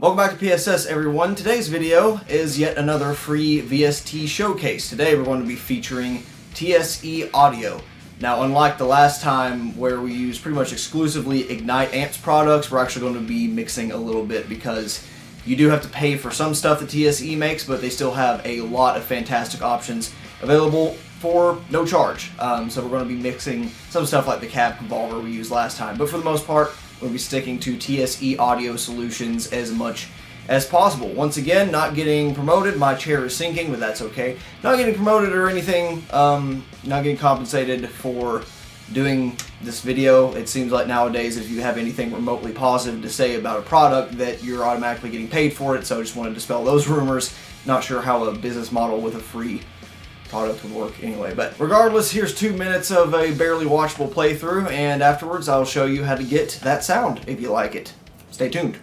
Welcome back to PSS, everyone. Today's video is yet another free VST showcase. Today we're going to be featuring TSE audio. Now, unlike the last time where we used pretty much exclusively Ignite Amps products, we're actually going to be mixing a little bit because you do have to pay for some stuff that TSE makes, but they still have a lot of fantastic options available for no charge. So we're going to be mixing some stuff like the cab convolver we used last time, but for the most part, we'll be sticking to TSE audio solutions as much as possible. Once again, not getting promoted. My chair is sinking, but that's okay. Not getting promoted or anything. Not getting compensated for doing this video. It seems like nowadays if you have anything remotely positive to say about a product that you're automatically getting paid for it, so I just wanted to dispel those rumors. Not sure how a business model with a free product would work anyway, but regardless, here's 2 minutes of a barely watchable playthrough, and afterwards I'll show you how to get that sound if you like it. Stay tuned.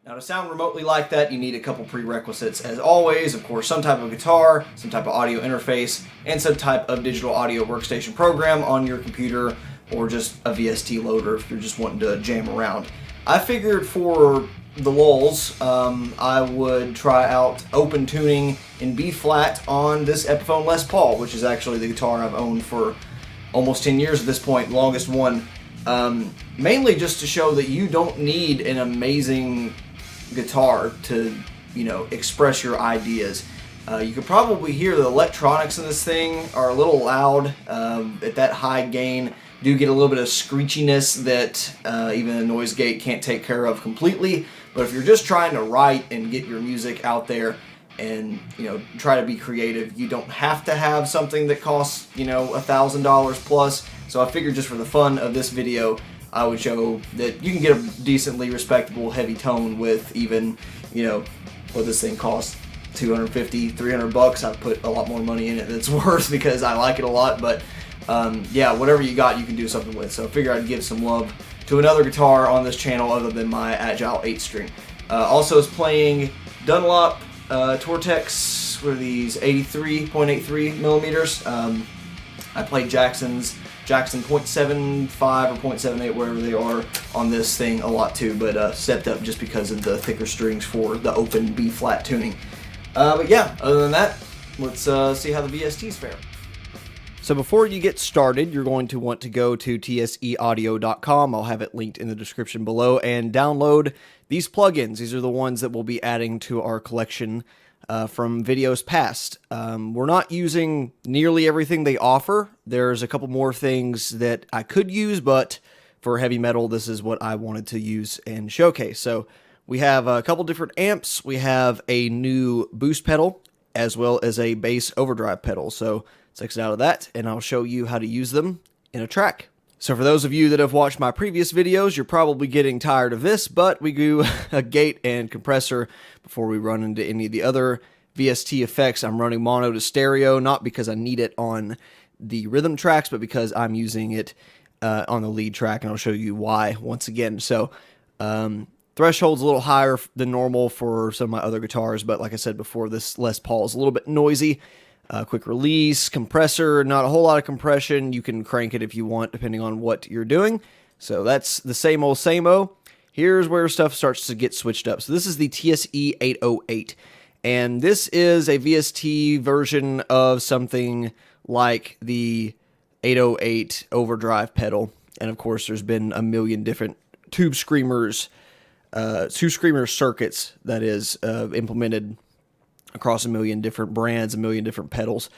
Now, to sound remotely like that, you need a couple prerequisites. As always, of course, some type of guitar, some type of audio interface, and some type of digital audio workstation program on your computer, or just a VST loader if you're just wanting to jam around. I figured for the lulz, I would try out open tuning in B flat on this Epiphone Les Paul, which is actually the guitar I've owned for almost 10 years at this point, longest one. Mainly just to show that you don't need an amazing guitar to, express your ideas. You could probably hear the electronics in this thing are a little loud. At that high gain, do get a little bit of screechiness that even a noise gate can't take care of completely. But if you're just trying to write and get your music out there and try to be creative, you don't have to have something that costs $1,000 plus. So I figured just for the fun of this video, I would show that you can get a decently respectable heavy tone with even, what this thing costs, $250, $300. I've put a lot more money in it than it's worth because I like it a lot, but yeah, whatever you got, you can do something with. So I figured I'd give some love to another guitar on this channel other than my Agile 8-string. Also is playing Dunlop Tortex, what are these, 83.83 millimeters. I played Jackson 0.75 or 0.78, wherever they are, on this thing a lot too, but stepped up just because of the thicker strings for the open B flat tuning. But yeah, other than that, let's see how the VSTs fare. So before you get started, you're going to want to go to tseaudio.com. I'll have it linked in the description below, and download these plugins. These are the ones that we'll be adding to our collection from videos past. We're not using nearly everything they offer. There's a couple more things that I could use, but for heavy metal, this is what I wanted to use and showcase. So we have a couple different amps. We have a new boost pedal, as well as a bass overdrive pedal. So let's exit out of that, and I'll show you how to use them in a track. So for those of you that have watched my previous videos, you're probably getting tired of this, but we do a gate and compressor before we run into any of the other VST effects. I'm running mono to stereo, not because I need it on the rhythm tracks, but because I'm using it on the lead track, and I'll show you why once again. So threshold's a little higher than normal for some of my other guitars, but like I said before, this Les Paul is a little bit noisy. Quick release, compressor, not a whole lot of compression. You can crank it if you want, depending on what you're doing. So that's the same old same-o. Here's where stuff starts to get switched up. So this is the TSE 808, and this is a VST version of something like the 808 overdrive pedal. And of course, there's been a million different tube screamer circuits that is implemented across a million different brands, a million different pedals.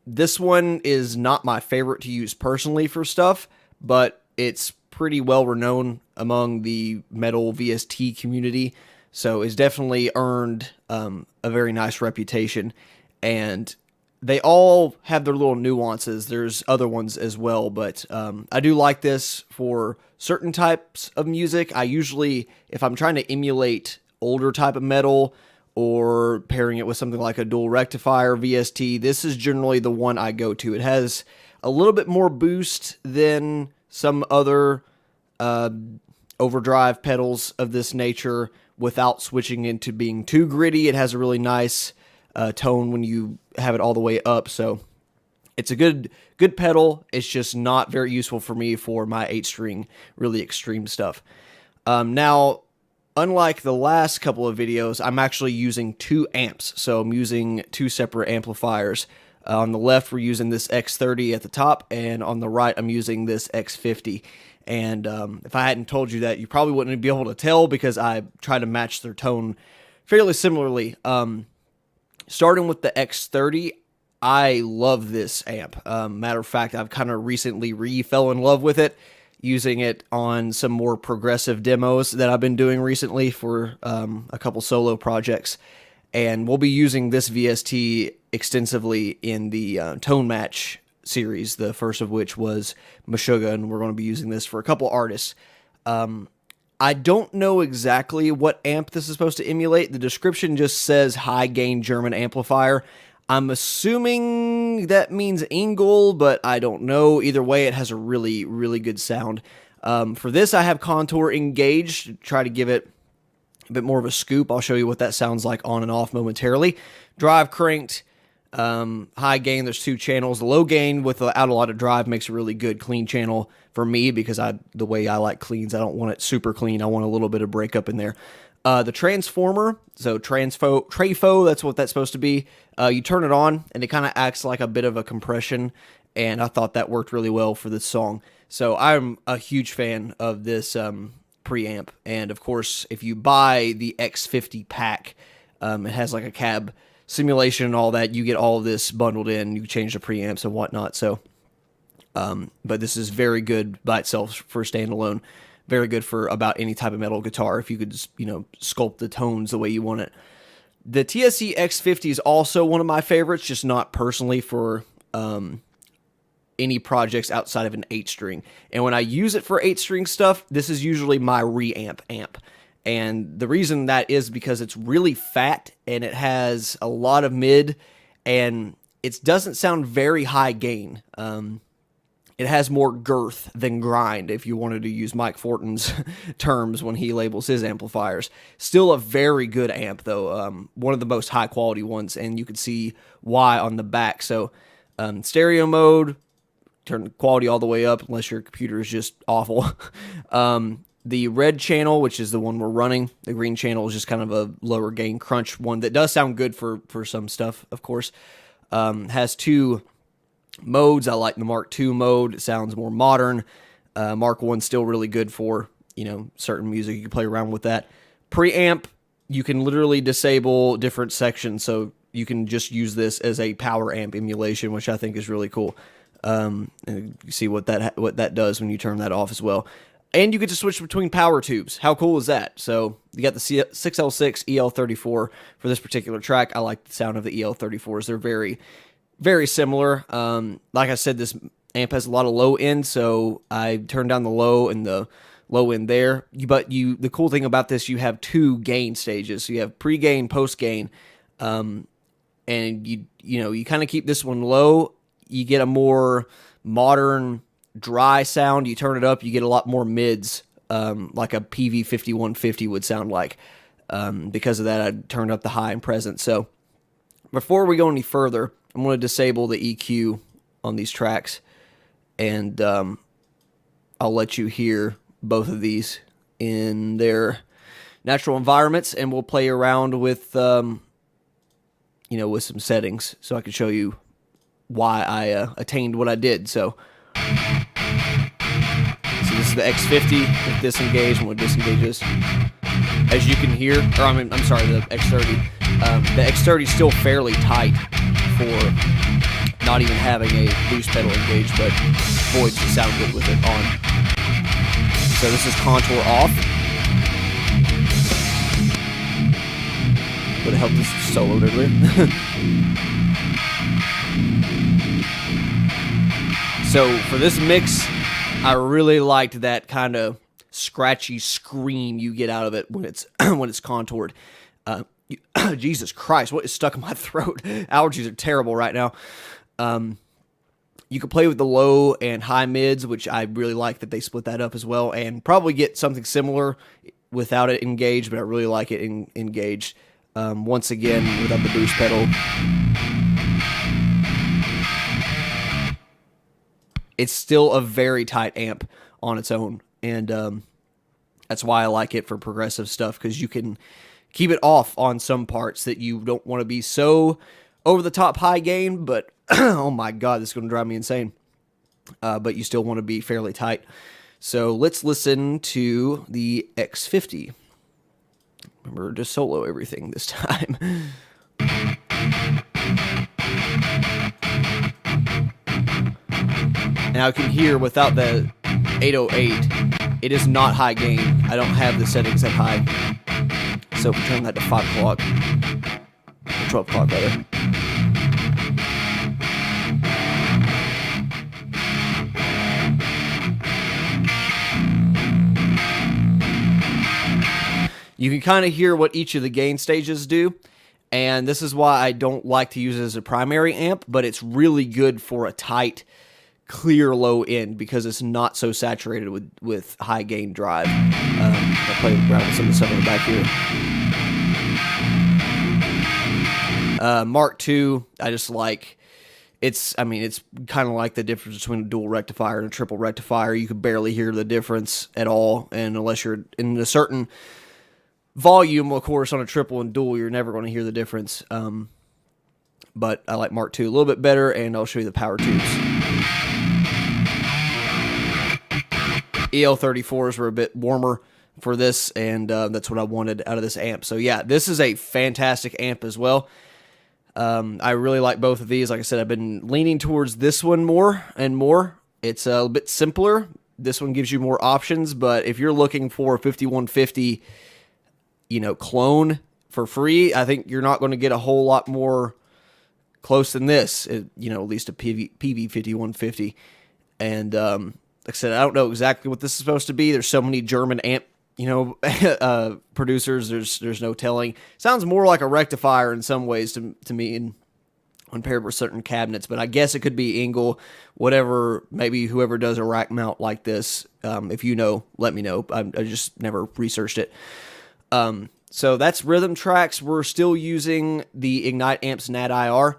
This one is not my favorite to use personally for stuff, but it's pretty well renowned among the metal VST community, so it's definitely earned a very nice reputation. And they all have their little nuances. There's other ones as well, but I do like this for certain types of music. I usually, if I'm trying to emulate older type of metal, or pairing it with something like a dual rectifier VST, this is generally the one I go to. It has a little bit more boost than some other overdrive pedals of this nature without switching into being too gritty. It has a really nice tone when you have it all the way up, so it's a good pedal. It's just not very useful for me for my 8-string really extreme stuff. Now, unlike the last couple of videos, I'm actually using 2 amps, so I'm using 2 separate amplifiers. On the left, we're using this X30 at the top, and on the right, I'm using this X50. And if I hadn't told you that, you probably wouldn't be able to tell because I try to match their tone fairly similarly. Starting with the X30, I love this amp. Matter of fact, I've kind of recently fell in love with it, using it on some more progressive demos that I've been doing recently for a couple solo projects. And we'll be using this VST extensively in the Tone Match series, the first of which was Meshuggah, and we're going to be using this for a couple artists. I don't know exactly what amp this is supposed to emulate. The description just says high-gain German amplifier. I'm assuming that means Engel, but I don't know. Either way, it has a really, really good sound. For this, I have contour engaged to try to give it a bit more of a scoop. I'll show you what that sounds like on and off momentarily. Drive cranked, high gain, there's 2 channels. The low gain without a lot of drive makes a really good clean channel for me because the way I like cleans, I don't want it super clean. I want a little bit of breakup in there. The transformer, so trafo, that's what that's supposed to be. You turn it on, and it kind of acts like a bit of a compression, and I thought that worked really well for this song. So I'm a huge fan of this preamp, and of course, if you buy the X50 pack, it has like a cab simulation and all that. You get all of this bundled in. You can change the preamps and whatnot. So, but this is very good by itself for standalone. Very good for about any type of metal guitar if you could just, sculpt the tones the way you want it. The TSE X50 is also one of my favorites, just not personally for any projects outside of an 8-string. And when I use it for 8-string stuff, this is usually my reamp amp. And the reason that is because it's really fat and it has a lot of mid and it doesn't sound very high gain. It has more girth than grind, if you wanted to use Mike Fortin's terms when he labels his amplifiers. Still a very good amp, though. One of the most high-quality ones, and you can see why on the back. So, stereo mode, turn the quality all the way up, unless your computer is just awful. The red channel, which is the one we're running, the green channel is just kind of a lower gain crunch one that does sound good for some stuff, of course. Has 2 modes. I like the Mark II mode. It sounds more modern. Mark I's still really good for, certain music. You can play around with that. Preamp, you can literally disable different sections, so you can just use this as a power amp emulation, which I think is really cool. And you see what that does when you turn that off as well. And you get to switch between power tubes. How cool is that? So you got the 6L6 EL34 for this particular track. I like the sound of the EL34s. They're very, very similar. Like I said, this amp has a lot of low end, so I turned down the low and the low end there. But the cool thing about this, you have 2 gain stages. So you have pre-gain, post-gain, and you kind of keep this one low. You get a more modern, dry sound. You turn it up, you get a lot more mids, like a PV5150 would sound like. Because of that, I turned up the high and present. So before we go any further, I'm going to disable the EQ on these tracks, and I'll let you hear both of these in their natural environments, and we'll play around with with some settings so I can show you why I attained what I did. So this is the X50 with disengage, and we'll disengage this. As you can hear, I'm sorry, the X30. The X30 is still fairly tight for not even having a boost pedal engaged, but boy, does it sound good with it on. So this is contour off. Would have helped this solo earlier. So for this mix, I really liked that kind of scratchy scream you get out of it when it's when it's contoured. Jesus Christ, what is stuck in my throat? Allergies are terrible right now. You can play with the low and high mids, which I really like that they split that up as well, and probably get something similar without it engaged, but I really like it engaged. Once again, without the boost pedal. It's still a very tight amp on its own, and that's why I like it for progressive stuff, because you can keep it off on some parts that you don't want to be so over-the-top high gain, but oh my god, this is going to drive me insane. But you still want to be fairly tight. So let's listen to the X50. Remember to solo everything this time. Now I can hear without the 808, it is not high gain. I don't have the settings at high. So if we turn that to 5 o'clock, 12 o'clock rather. You can kind of hear what each of the gain stages do, and this is why I don't like to use it as a primary amp, but it's really good for a tight, clear low end because it's not so saturated with high gain drive. I'll play around with some of the stuff in the back here. Mark II, I just like. It's kind of like the difference between a dual rectifier and a triple rectifier. You could barely hear the difference at all, and unless you're in a certain volume, of course, on a triple and dual, you're never going to hear the difference. But I like Mark II a little bit better, and I'll show you the power tubes. EL34s were a bit warmer for this, and that's what I wanted out of this amp. So yeah, this is a fantastic amp as well. I really like both of these. Like I said, I've been leaning towards this one more and more. It's a bit simpler. This one gives you more options, but if you're looking for a 5150 clone for free, I think you're not going to get a whole lot more close than this, at least a PV5150. And like I said, I don't know exactly what this is supposed to be. There's so many German amp, producers. There's no telling. Sounds more like a rectifier in some ways to me, and when paired with certain cabinets. But I guess it could be Engel, whatever. Maybe whoever does a rack mount like this. If you know, let me know. I just never researched it. So that's rhythm tracks. We're still using the Ignite Amps Nat IR,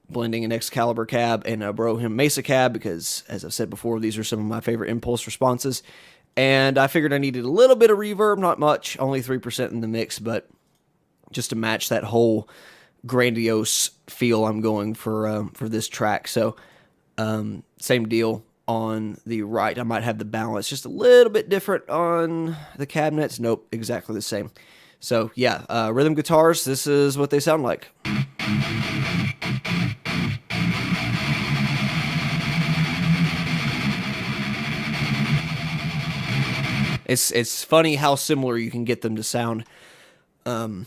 blending an Excalibur cab and a Brohim Mesa cab because, as I've said before, these are some of my favorite impulse responses. And I figured I needed a little bit of reverb, not much, only 3% in the mix, but just to match that whole grandiose feel I'm going for this track. So Same deal on the right. I might have the balance just a little bit different on the cabinets. Nope, exactly the same. So yeah, rhythm guitars, this is what they sound like. It's funny how similar you can get them to sound. And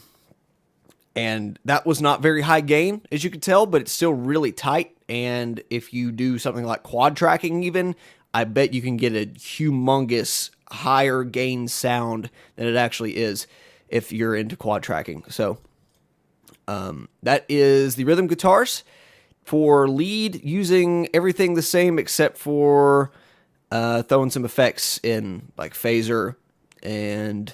that was not very high gain, as you can tell, but it's still really tight. And if you do something like quad tracking even, I bet you can get a humongous higher gain sound than it actually is if you're into quad tracking. So that is the rhythm guitars. For lead, using everything the same except for throwing some effects in, like phaser. And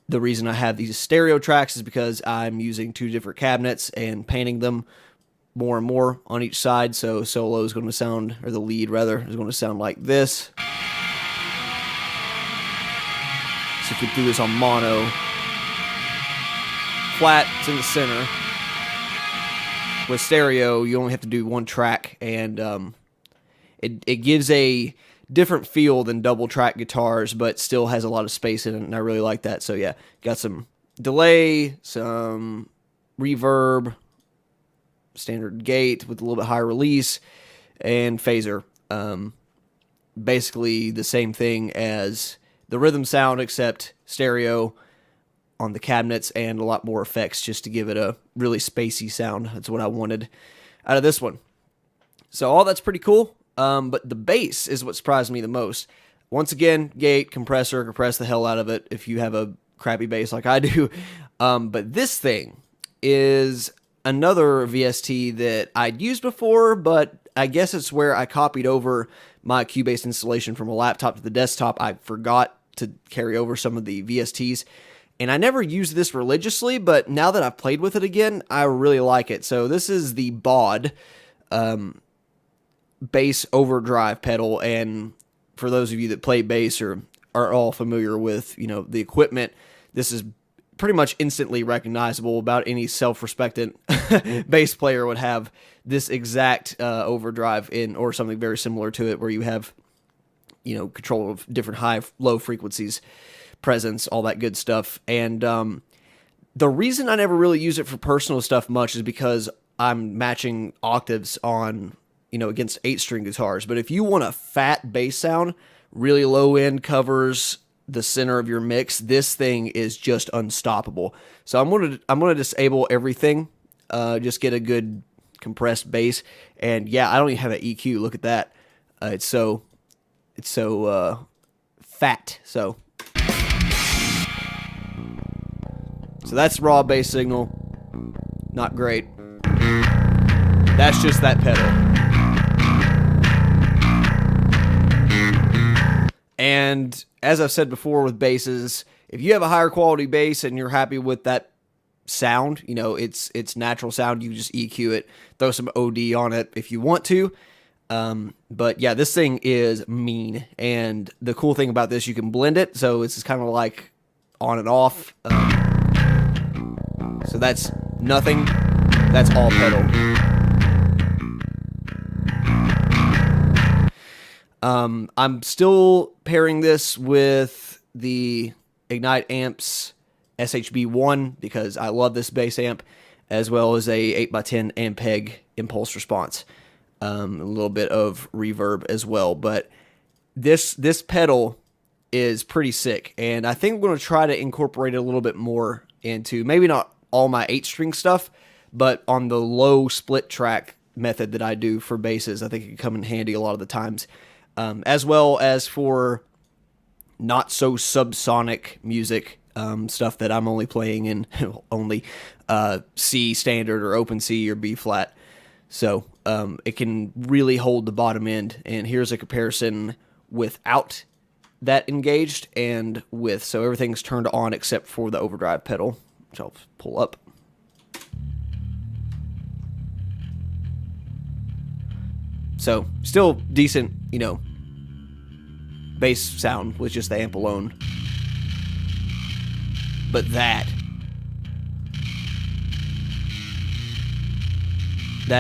the reason I have these stereo tracks is because I'm using two different cabinets and painting them more and more on each side. So solo is going to sound, or the lead rather, is going to sound like this. So if we do this on mono, flat, it's in the center. With stereo, you only have to do one track, and it gives a different feel than double track guitars, but still has a lot of space in it, and I really like that. So yeah, got some delay, some reverb, standard gate with a little bit higher release, and phaser. Basically the same thing as the rhythm sound, except stereo on the cabinets and a lot more effects just to give it a really spacey sound. That's what I wanted out of this one. So all that's pretty cool. But the bass is what surprised me the most. Once again, gate, compressor, compress the hell out of it if you have a crappy bass like I do. But this thing is another VST that I'd used before, but I guess it's where I copied over my Cubase installation from a laptop to the desktop. I forgot to carry over some of the VSTs, and I never used this religiously, but now that I've played with it again, I really like it. So this is the BOD, bass overdrive pedal, and for those of you that play bass or are all familiar with, you know, the equipment, this is pretty much instantly recognizable. About any self-respecting bass player would have this exact overdrive in, or something very similar to it, where you have, you know, control of different high, low frequencies, presence, all that good stuff. And the reason I never really use it for personal stuff much is because I'm matching octaves on, you know, against 8-string guitars. But if you want a fat bass sound, really low end, covers the center of your mix, this thing is just unstoppable. So I'm gonna disable everything, just get a good compressed bass. And yeah, I don't even have an EQ. Look at that. It's so fat. So that's raw bass signal. Not great. That's just that pedal. And as I've said before with basses, if you have a higher quality bass and you're happy with that sound, you know, it's natural sound, you just EQ it, throw some OD on it if you want to. But yeah, this thing is mean. And the cool thing about this, you can blend it, so it's kind of like on and off. So that's nothing. That's all pedal. I'm still pairing this with the Ignite Amps SHB1 because I love this bass amp, as well as a 8x10 Ampeg impulse response. A little bit of reverb as well, but this pedal is pretty sick, and I think I'm going to try to incorporate it a little bit more into, maybe not all my 8-string stuff, but on the low split track method that I do for basses, I think it can come in handy a lot of the times. As well as for not so subsonic music, stuff that I'm only playing in only C standard or open C or B flat. So it can really hold the bottom end. And here's a comparison without that engaged and with. So everything's turned on except for the overdrive pedal, which I'll pull up. So still decent, you know, bass sound with just the amp alone. But that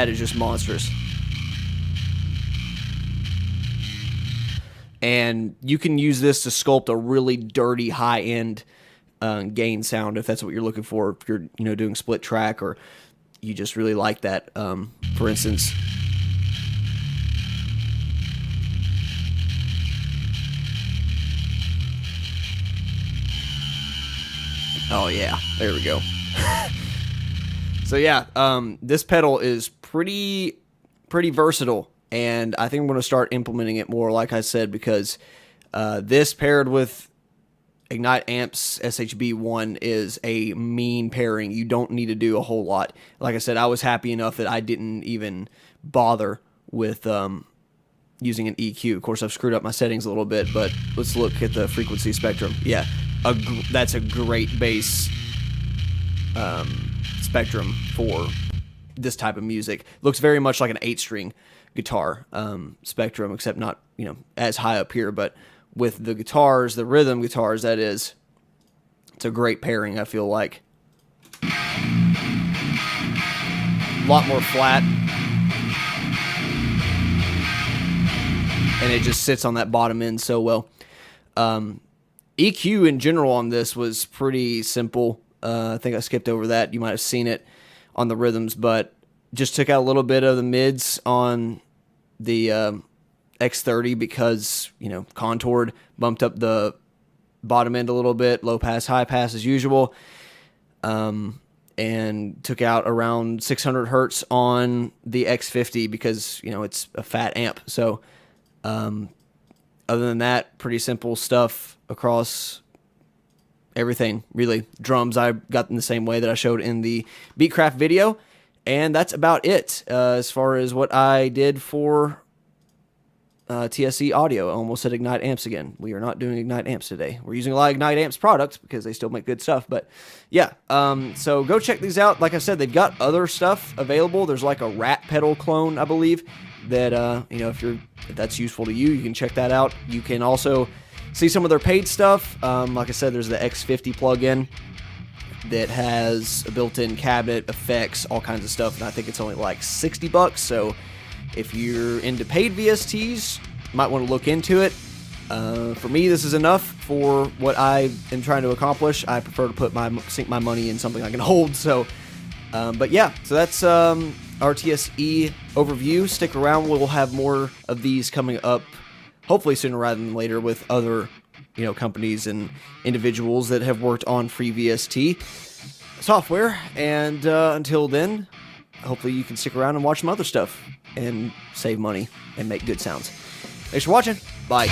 is just monstrous. And you can use this to sculpt a really dirty, high-end gain sound if that's what you're looking for. If you're doing split track, or you just really like that. For instance, oh yeah, there we go. So yeah, this pedal is pretty versatile, and I think I'm going to start implementing it more, like I said, because this paired with Ignite Amps SHB1 is a mean pairing. You don't need to do a whole lot. Like I said, I was happy enough that I didn't even bother with using an EQ. Of course, I've screwed up my settings a little bit, but let's look at the frequency spectrum. Yeah, that's a great bass spectrum for this type of music. Looks very much like an 8-string guitar spectrum, except not as high up here, but with the guitars, the rhythm guitars, that is, it's a great pairing, I feel like. A lot more flat. And it just sits on that bottom end so well. EQ in general on this was pretty simple. I think I skipped over that. You might have seen it on the rhythms, but just took out a little bit of the mids on the X30 because, contoured, bumped up the bottom end a little bit, low pass, high pass as usual, and took out around 600 hertz on the X50 because, it's a fat amp. So, other than that, pretty simple stuff across everything, really. Drums I got in the same way that I showed in the Beatcraft video, and that's about it as far as what I did for TSE audio. I almost said Ignite Amps again. We are not doing Ignite Amps today. We're using a lot of Ignite Amps products because they still make good stuff. But yeah, so go check these out. Like I said, they've got other stuff available. There's like a Rat pedal clone, I believe, that if that's useful to you, you can check that out. You can also see some of their paid stuff. Like I said, there's the X50 plugin that has a built-in cabinet, effects, all kinds of stuff, and I think it's only like $60. So if you're into paid VSTs, you might want to look into it. For me, this is enough for what I am trying to accomplish. I prefer to sink my money in something I can hold. So, but yeah, so that's our TSE overview. Stick around; we'll have more of these coming up, hopefully sooner rather than later, with other companies and individuals that have worked on free VST software. And until then, hopefully you can stick around and watch some other stuff and save money and make good sounds. Thanks for watching. Bye.